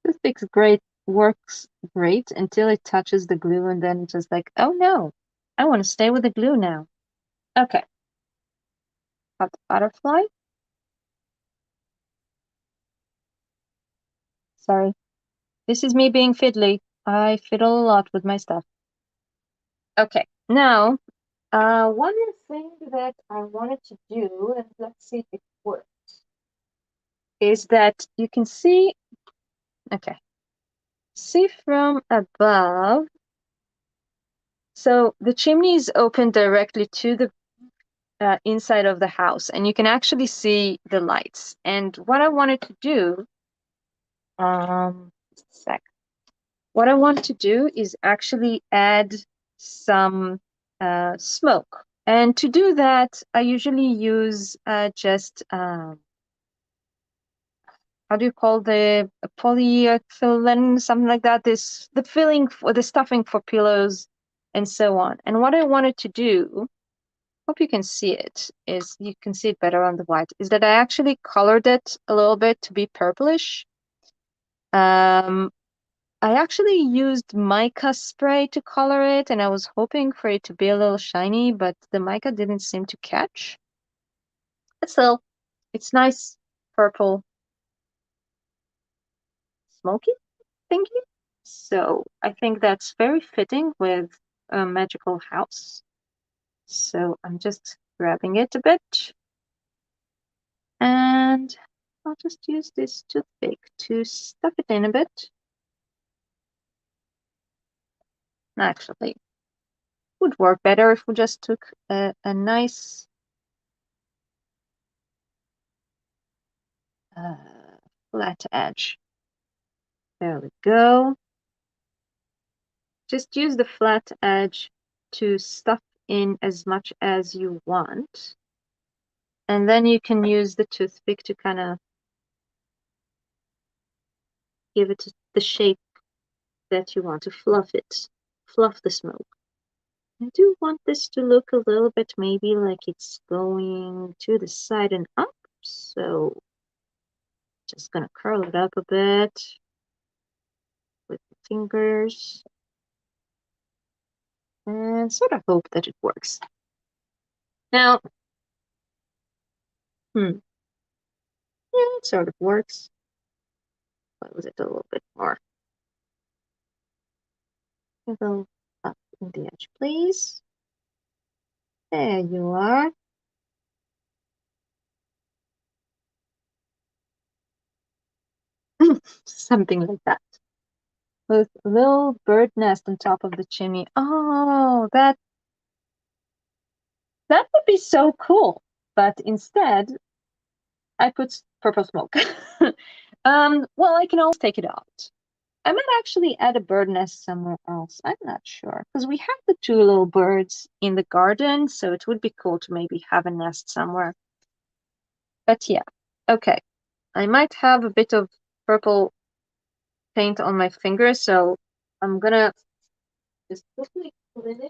Toothpick's great, works great until it touches the glue, and then it's just like, oh no, I want to stay with the glue now. Okay. Got the butterfly. Sorry. This is me being fiddly. I fiddle a lot with my stuff. Okay, now, one more thing that I wanted to do, and let's see if it works, is that you can see, okay, see from above. So the chimney is open directly to the inside of the house, and you can actually see the lights. And what I wanted to do, just a sec. What I want to do is actually add some smoke. And to do that, I usually use just how do you call the polyethylene, something like that? This the filling for the stuffing for pillows and so on. And what I wanted to do, hope you can see it, is you can see it better on the white, is that I actually colored it a little bit to be purplish. I actually used mica spray to color it, and I was hoping for it to be a little shiny, but the mica didn't seem to catch. But still, it's nice purple, smoky thingy. So I think that's very fitting with a magical house. So I'm just grabbing it a bit, and I'll just use this toothpick to stuff it in a bit. Actually, would work better if we just took a nice flat edge. There we go. Just use the flat edge to stuff in as much as you want. And then you can use the toothpick to kind of give it the shape that you want to fluff it, fluff the smoke. I do want this to look a little bit maybe like it's going to the side and up. So just gonna curl it up a bit with the fingers and sort of hope that it works. Now, yeah, it sort of works. What was it? A little bit more. A little up in the edge, please. There you are. Something like that. With a little bird nest on top of the chimney. Oh, that would be so cool. But instead, I put purple smoke. Well, I can always take it out. I might actually add a bird nest somewhere else. I'm not sure. Because we have the two little birds in the garden, so it would be cool to maybe have a nest somewhere. But yeah, okay. I might have a bit of purple paint on my finger, so I'm gonna just quickly clean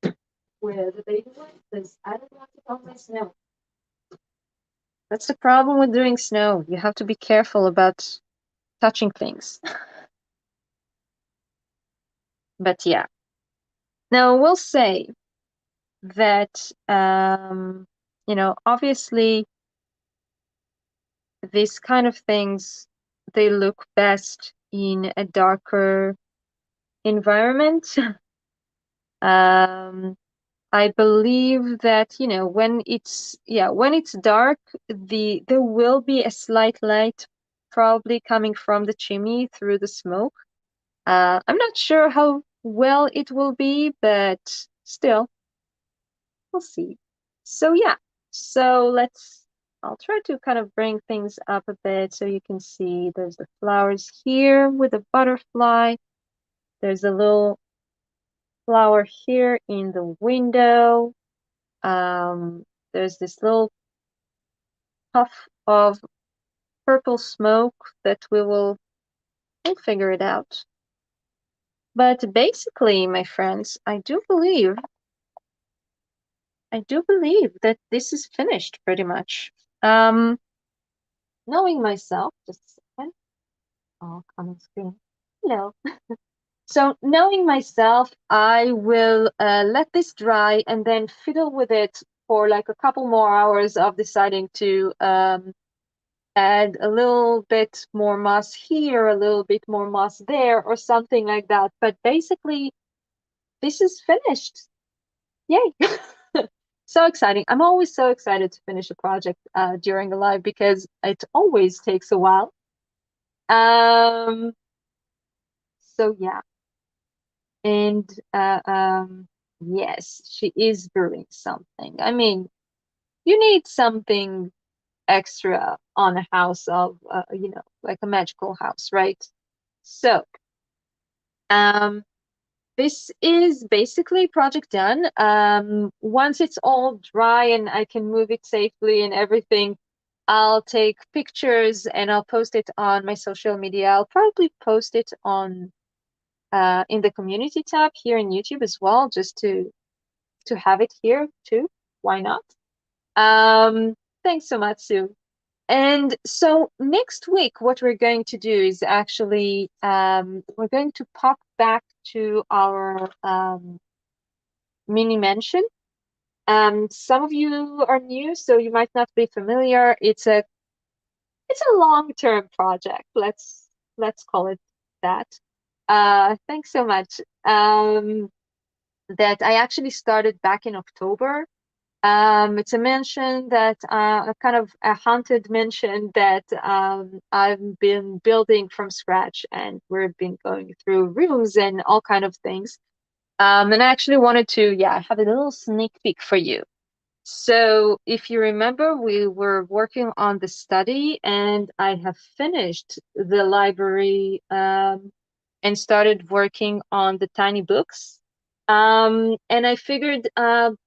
it with the baby wipe because I don't want it on my snow. That's the problem with doing snow. You have to be careful about touching things. But yeah. Now we'll say that obviously these kind of things, they look best in a darker environment. I believe that, when it's dark, there will be a slight light probably coming from the chimney through the smoke. I'm not sure how well it will be, but still, we'll see. So yeah, I'll try to kind of bring things up a bit so you can see there's the flowers here with a butterfly. There's a little flower here in the window. There's this little puff of purple smoke that we'll figure it out. But basically, my friends, I do believe that this is finished pretty much. Knowing myself, just a second. Oh, come on screen. Hello. So knowing myself, I will let this dry and then fiddle with it for like a couple more hours of deciding to add a little bit more moss here, a little bit more moss there, or something like that. But basically, this is finished. Yay! So exciting. I'm always so excited to finish a project during a live because it always takes a while. So yeah. And yes, she is brewing something. I mean, you need something extra on a house of, like a magical house, right? So, um, this is basically project done. Once it's all dry and I can move it safely and everything, I'll take pictures and I'll post it on my social media. I'll probably post it on in the community tab here in YouTube as well, just to have it here too. Why not? Um, Thanks so much, Sue. And so next week, what we're going to do is actually we're going to pop back to our mini mansion. Some of you are new, so you might not be familiar. It's a long-term project. Let's call it that. Thanks so much. That I actually started back in October. It's a mansion that a kind of a haunted mansion that I've been building from scratch, and we've been going through rooms and all kind of things. And I actually wanted to, yeah, have a little sneak peek for you. So if you remember, we were working on the study, and I have finished the library and started working on the tiny books. And I figured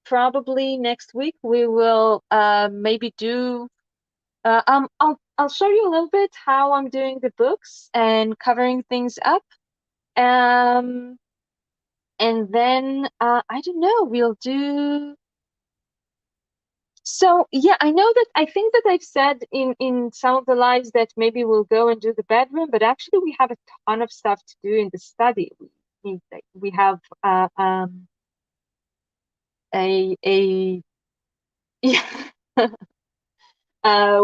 probably next week we will maybe do. I'll show you a little bit how I'm doing the books and covering things up. Um, and then I don't know, we'll do. So yeah, I know that I think that I've said in some of the lives that maybe we'll go and do the bedroom, but actually we have a ton of stuff to do in the study. We have a yeah.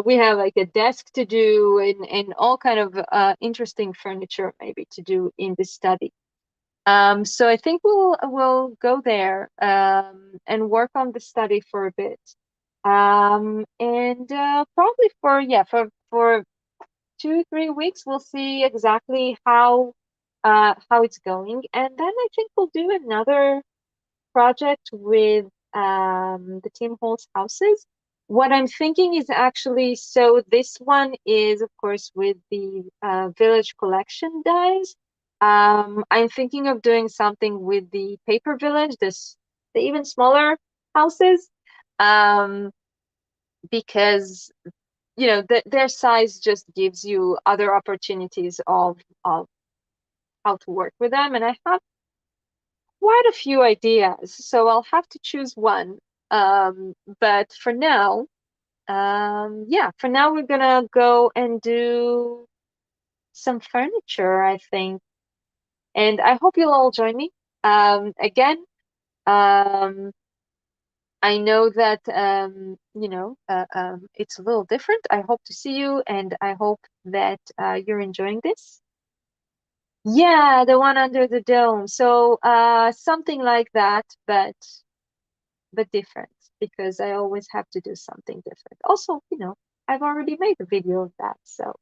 We have like a desk to do and all kind of interesting furniture maybe to do in the study. So I think we'll go there and work on the study for a bit. And probably for yeah for 2 3 weeks we'll see exactly how it's going, and then I think we'll do another project with the Team Holtz houses. What I'm thinking is actually, so this one is, of course, with the Village Collection dies. I'm thinking of doing something with the Paper Village, the even smaller houses, um, because their size just gives you other opportunities of how to work with them, and I have quite a few ideas, so I'll have to choose one. But for now, yeah, for now we're gonna go and do some furniture, I think. And I hope you'll all join me. Again, um, I know that it's a little different. I hope to see you, and I hope that you're enjoying this. Yeah, the one under the dome. So something like that, but different, because I always have to do something different. Also, I've already made a video of that, so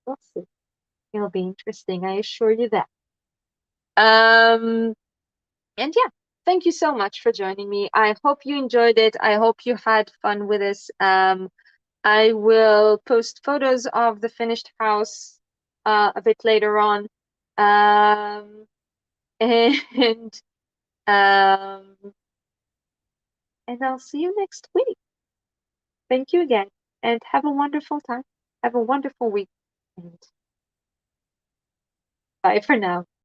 we'll see. It'll be interesting, I assure you that. Um, and yeah, thank you so much for joining me. I hope you enjoyed it. I hope you had fun with this. I will post photos of the finished house a bit later on. Um, and um, and I'll see you next week. Thank you again, and have a wonderful time. Have a wonderful week, and bye for now.